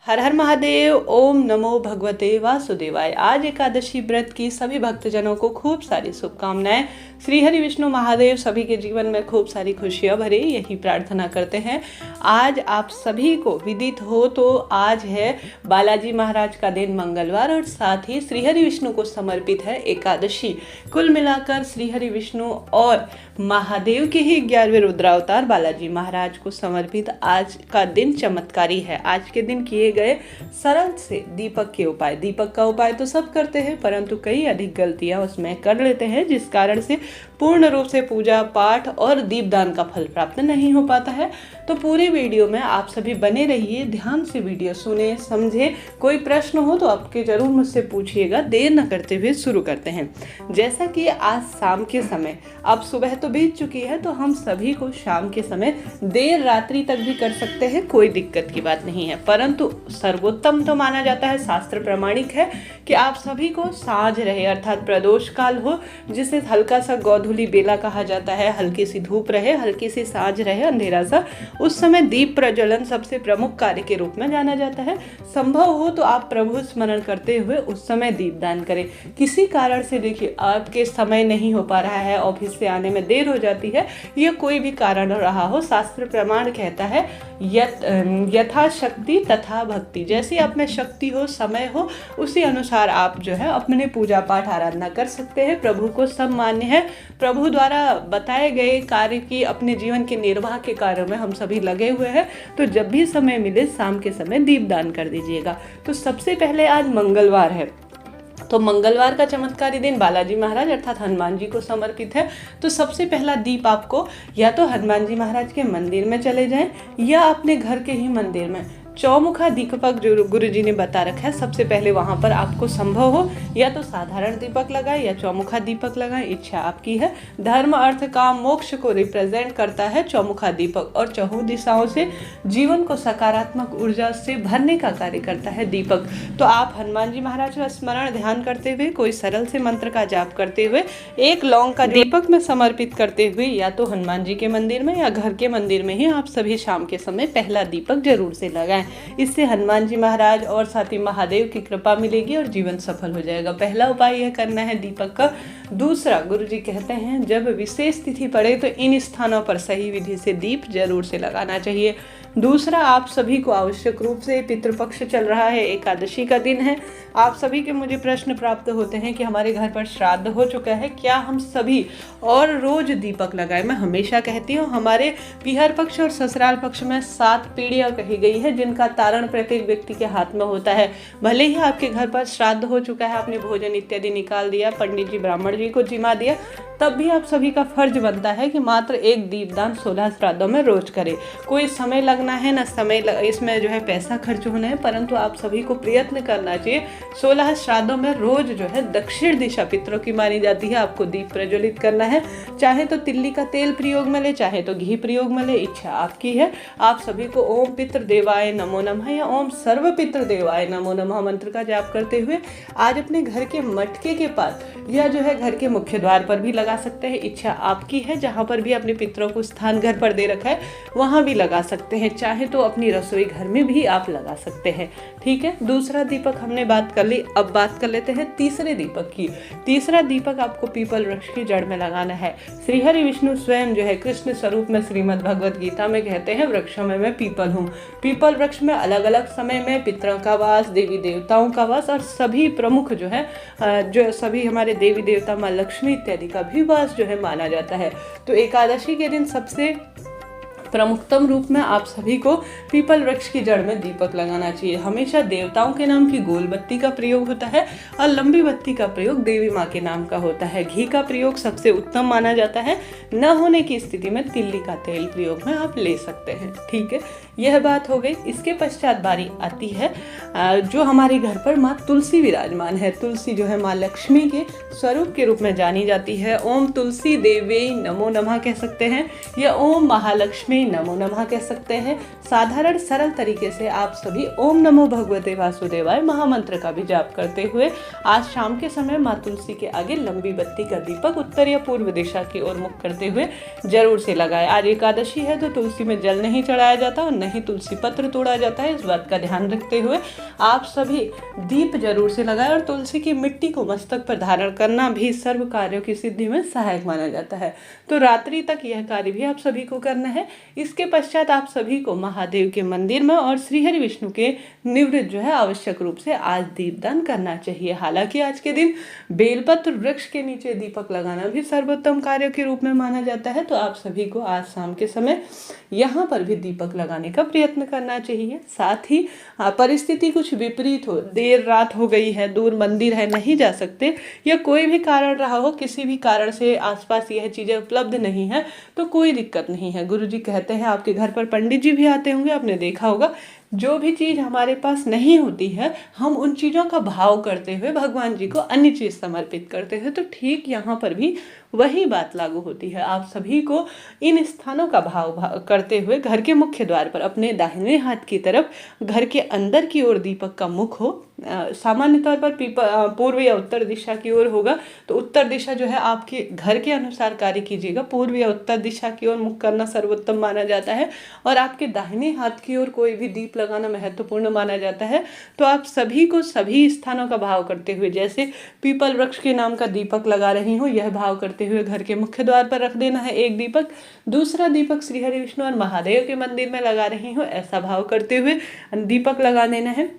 हर हर महादेव। ओम नमो भगवते वासुदेवाय। आज एकादशी व्रत की सभी भक्तजनों को खूब सारी शुभकामनाएं। श्री हरि विष्णु महादेव सभी के जीवन में खूब सारी खुशियां भरे, यही प्रार्थना करते हैं। आज आप सभी को विदित हो तो आज है बालाजी महाराज का दिन मंगलवार और साथ ही श्री हरि विष्णु को समर्पित है एकादशी। कुल मिलाकर श्री हरि विष्णु और महादेव के ही 11वें रुद्रावतार बालाजी महाराज को समर्पित आज का दिन चमत्कारी है। आज के दिन किए गए सरल से दीपक के उपाय, दीपक का उपाय तो सब करते हैं परंतु कई अधिक गलतियां उसमें कर लेते हैं, जिस कारण से पूर्ण रूप से पूजा पाठ और दीपदान का फल प्राप्त नहीं हो पाता है। तो पूरी वीडियो में आप सभी बने रहिए, ध्यान से वीडियो सुने समझे। कोई प्रश्न हो तो आपके जरूर मुझसे पूछिएगा। देर न करते हुए शुरू करते हैं। जैसा कि आज शाम के समय, अब सुबह तो बीत चुकी है, तो हम सभी को शाम के समय देर रात्रि तक भी कर सकते हैं, कोई दिक्कत की बात नहीं है। परंतु सर्वोत्तम तो माना जाता है, शास्त्र प्रमाणिक है कि आप सभी को साँझ रहे अर्थात प्रदोष काल हो, जिसे हल्का सा गोधूली बेला कहा जाता है, हल्की सी धूप रहे, हल्की सी साँझ रहे, अंधेरा सा, उस समय दीप प्रज्वलन सबसे प्रमुख कार्य के रूप में जाना जाता है। संभव हो तो आप प्रभु स्मरण करते हुए उस समय दीपदान करें। किसी कारण से देखिए आपके समय नहीं हो पा रहा है, ऑफिस से आने में देर हो जाती है, या कोई भी कारण रहा हो, शास्त्र प्रमाण कहता है यथाशक्ति तथा भक्ति। जैसी आप में शक्ति हो, समय हो, उसी अनुसार आप जो है अपने पूजा पाठ आराधना कर सकते हैं। प्रभु को सब मान्य है। प्रभु द्वारा बताए गए कार्य की अपने जीवन के निर्वाह के कार्यों में हम सभी लगे हुए हैं। तो जब भी समय मिले शाम के समय दीपदान कर दीजिएगा। तो सबसे पहले आज मंगलवार है, तो मंगलवार का चमत्कारी दिन बालाजी महाराज अर्थात हनुमान जी को समर्पित है। तो सबसे पहला दीप आपको या तो हनुमान जी महाराज के मंदिर में चले जाएं या अपने घर के ही मंदिर में चौमुखा दीपक जो गुरु जी ने बता रखा है, सबसे पहले वहां पर आपको संभव हो या तो साधारण दीपक लगाए या चौमुखा दीपक लगाए, इच्छा आपकी है। धर्म अर्थ काम मोक्ष को रिप्रेजेंट करता है चौमुखा दीपक, और चहुं दिशाओं से जीवन को सकारात्मक ऊर्जा से भरने का कार्य करता है दीपक। तो आप हनुमान जी महाराज का स्मरण ध्यान करते हुए कोई सरल से मंत्र का जाप करते हुए एक लौंग का दीपक में समर्पित करते हुए या तो हनुमान जी के मंदिर में या घर के मंदिर में ही आप सभी शाम के समय पहला दीपक जरूर से लगाएं। इससे हनुमान जी महाराज और साथ ही महादेव की कृपा मिलेगी और जीवन सफल हो जाएगा। पहला उपाय यह करना है दीपक का। दूसरा, गुरु जी कहते हैं जब विशेष तिथि पड़े तो इन स्थानों पर सही विधि से दीप जरूर से लगाना चाहिए। दूसरा, आप सभी को आवश्यक रूप से पितृपक्ष चल रहा है, एकादशी का दिन है। आप सभी के मुझे प्रश्न प्राप्त होते हैं कि हमारे घर पर श्राद्ध हो चुका है, क्या हम सभी और रोज दीपक लगाएं। मैं हमेशा कहती हूँ हमारे पीहर पक्ष और ससुराल पक्ष में 7 पीढ़ियाँ कही गई है, जिनका तारण प्रत्येक व्यक्ति के हाथ में होता है। भले ही आपके घर पर श्राद्ध हो चुका है, आपने भोजन इत्यादि निकाल दिया, पंडित जी ब्राह्मण जी को जिमा दिया, तब भी आप सभी का फर्ज बनता है कि मात्र एक दीपदान 16 श्राद्धों में रोज करें। कोई समय लगना है ना इसमें जो है पैसा खर्च होना है, परंतु आप सभी को प्रयत्न करना चाहिए। 16 श्राद्धों में रोज जो है दक्षिण दिशा पितरों की मानी जाती है, आपको दीप प्रज्वलित करना है। चाहे तो तिल्ली का तेल प्रयोग में ले, चाहे तो घी प्रयोग में ले, इच्छा आपकी है। आप सभी को ओम पितृ देवाय नमो नमः या ओम सर्व पितृ देवाय नमो नमः मंत्र का जाप करते हुए आज अपने घर के मटके के पास या जो है घर के मुख्य द्वार पर भी लगा सकते हैं, इच्छा आपकी है। जहाँ पर भी अपने पितरों को स्थान घर पर दे रखा है वहाँ भी लगा सकते हैं, चाहे तो अपनी रसोई घर में भी आप लगा सकते हैं। ठीक है, दूसरा दीपक हमने बात कर ली। अब बात कर लेते हैं तीसरे दीपक की। तीसरा दीपक आपको पीपल वृक्ष की जड़ में लगाना है। श्री हरि विष्णु स्वयं जो है कृष्ण स्वरूप में श्रीमद् भगवत गीता में कहते हैं वृक्षों में मैं पीपल हूँ। पीपल वृक्ष में अलग अलग समय में पितरों का वास, देवी देवताओं का वास और सभी प्रमुख जो है जो सभी हमारे देवी देवता माँ लक्ष्मी इत्यादि का भी वास जो है माना जाता है। तो एकादशी के दिन सबसे प्रमुखतम रूप में आप सभी को पीपल वृक्ष की जड़ में दीपक लगाना चाहिए। हमेशा देवताओं के नाम की गोल बत्ती का प्रयोग होता है और लंबी बत्ती का प्रयोग देवी माँ के नाम का होता है। घी का प्रयोग सबसे उत्तम माना जाता है। न होने की स्थिति में तिल्ली का तेल प्रयोग में आप ले सकते हैं। ठीक है, यह बात हो गई। इसके पश्चात बारी आती है जो हमारे घर पर माँ तुलसी विराजमान है। तुलसी जो है माँ लक्ष्मी के स्वरूप के रूप में जानी जाती है। ओम तुलसी देवी नमो नमः कह सकते हैं या ओम महालक्ष्मी नमो नमः कह सकते हैं। साधारण सरल तरीके से आप सभी ओम नमो भगवते वासुदेवाय महामंत्र का भी जाप करते हुए आज शाम के समय माँ तुलसी के आगे लंबी बत्ती का दीपक उत्तर या पूर्व दिशा की ओर मुख करते हुए जरूर से लगाए। आज एकादशी है तो तुलसी में जल नहीं चढ़ाया जाता और नहीं तुलसी पत्र तोड़ा जाता है। इस बात का ध्यान रखते हुए आप सभी दीप जरूर से लगाएं। और तुलसी की मिट्टी को मस्तक पर धारण करना भी सर्व कार्यों की सिद्धि में सहायक माना जाता है। तो रात्रि तक यह कार्य भी आप सभी को करना है। इसके पश्चात आप सभी को महादेव के मंदिर में और श्रीहरि विष्णु के निवृत्त जो है आवश्यक रूप से आज दीपदान करना चाहिए। हालांकि आज के दिन बेलपत्र वृक्ष के नीचे दीपक लगाना भी सर्वोत्तम कार्य के रूप में माना जाता है। तो आप सभी को आज शाम के समय यहाँ पर भी दीपक लगाने का प्रयत्न करना चाहिए। साथ ही परिस्थिति कुछ विपरीत हो, देर रात हो गई है, दूर मंदिर है, नहीं जा सकते, या कोई भी कारण रहा हो, किसी भी कारण से आसपास यह चीज़ें उपलब्ध नहीं है, तो कोई दिक्कत नहीं है। गुरुजी कहते हैं आपके घर पर पंडित जी भी आते होंगे, आपने देखा होगा, जो भी चीज़ हमारे पास नहीं होती है हम उन चीज़ों का भाव करते हुए भगवान जी को अन्य चीज़ समर्पित करते हैं। तो ठीक यहाँ पर भी वही बात लागू होती है। आप सभी को इन स्थानों का भाव करते हुए घर के मुख्य द्वार पर अपने दाहिने हाथ की तरफ घर के अंदर की ओर दीपक का मुख हो, सामान्य तौर पर पूर्व या उत्तर दिशा की ओर होगा, तो उत्तर दिशा जो है आपके घर के अनुसार कार्य कीजिएगा। पूर्व या उत्तर दिशा की ओर मुख करना सर्वोत्तम माना जाता है। और आपके दाहिने हाथ की ओर कोई भी दीप लगाना महत्वपूर्ण माना जाता है। तो आप सभी को सभी स्थानों का भाव करते हुए, जैसे पीपल वृक्ष के नाम का दीपक लगा रही हूँ, यह भाव करते हुए घर के मुख्य द्वार पर रख देना है एक दीपक। दूसरा दीपक श्रीहरि विष्णु और महादेव के मंदिर में लगा रही हूँ, ऐसा भाव करते हुए दीपक लगा देना है।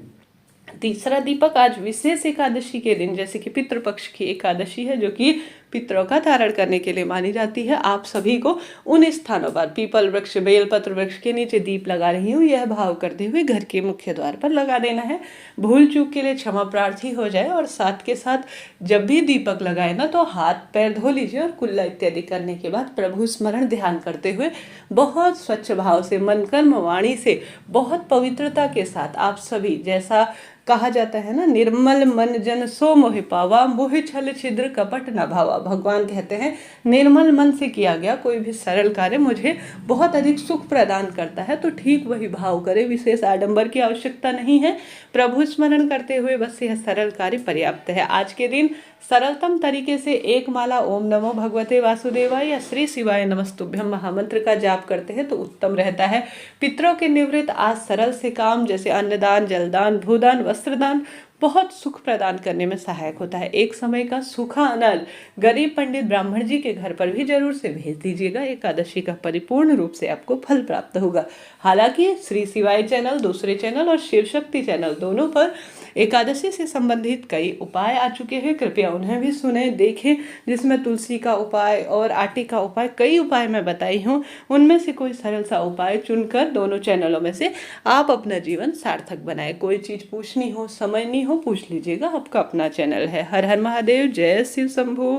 तीसरा दीपक आज विशेष एकादशी के दिन, जैसे कि पितृपक्ष की एकादशी है जो कि पितरों का धारण करने के लिए मानी जाती है, आप सभी को उन स्थानों पर पीपल वृक्ष, बेलपत्र वृक्ष के नीचे दीप लगा रही हूँ, यह भाव करते हुए घर के मुख्य द्वार पर लगा देना है। भूल चूक के लिए क्षमा प्रार्थी हो जाए। और साथ के साथ जब भी दीपक लगाए ना तो हाथ पैर धो लीजिए और कुल्ला इत्यादि करने के बाद प्रभु स्मरण ध्यान करते हुए बहुत स्वच्छ भाव से, मन कर्म वाणी से, बहुत पवित्रता के साथ आप सभी, जैसा कहा जाता है ना, निर्मल मन जन सो मोहि पावा, मोहि छल छिद्र कपट न भावा। भगवान कहते हैं निर्मल मन से किया गया कोई भी सरल कार्य मुझे बहुत अधिक सुख प्रदान करता है। तो ठीक वही भाव करें, विशेष आडंबर की आवश्यकता नहीं है। प्रभु स्मरण करते हुए बस यह सरल कार्य पर्याप्त है। आज के दिन सरलतम तरीके से एक माला ओम नमो भगवते वासुदेवाय या श्री शिवाय नमस्तुभ्यम महामंत्र का जाप करते हैं तो उत्तम रहता है। पितरों के निवृत्त आज सरल से काम, जैसे अन्नदान, जलदान, भूदान, वस्त्रदान बहुत सुख प्रदान करने में सहायक होता है। एक समय का सूखा अनाज गरीब पंडित ब्राह्मण जी के घर पर भी जरूर से भेज दीजिएगा। एकादशी का परिपूर्ण रूप से आपको फल प्राप्त होगा। हालांकि श्री शिवाय चैनल, दूसरे चैनल और शिव शक्ति चैनल दोनों पर एकादशी से संबंधित कई उपाय आ चुके हैं, कृपया उन्हें भी सुने, देखें, जिसमें तुलसी का उपाय और आटे का उपाय, कई उपाय मैं बताई हूँ। उनमें से कोई सरल सा उपाय चुनकर दोनों चैनलों में से आप अपना जीवन सार्थक बनाए। कोई चीज़ पूछनी हो, समझनी हो, पूछ लीजिएगा, आपका अपना चैनल है। हर हर महादेव, जय शिव शंभू।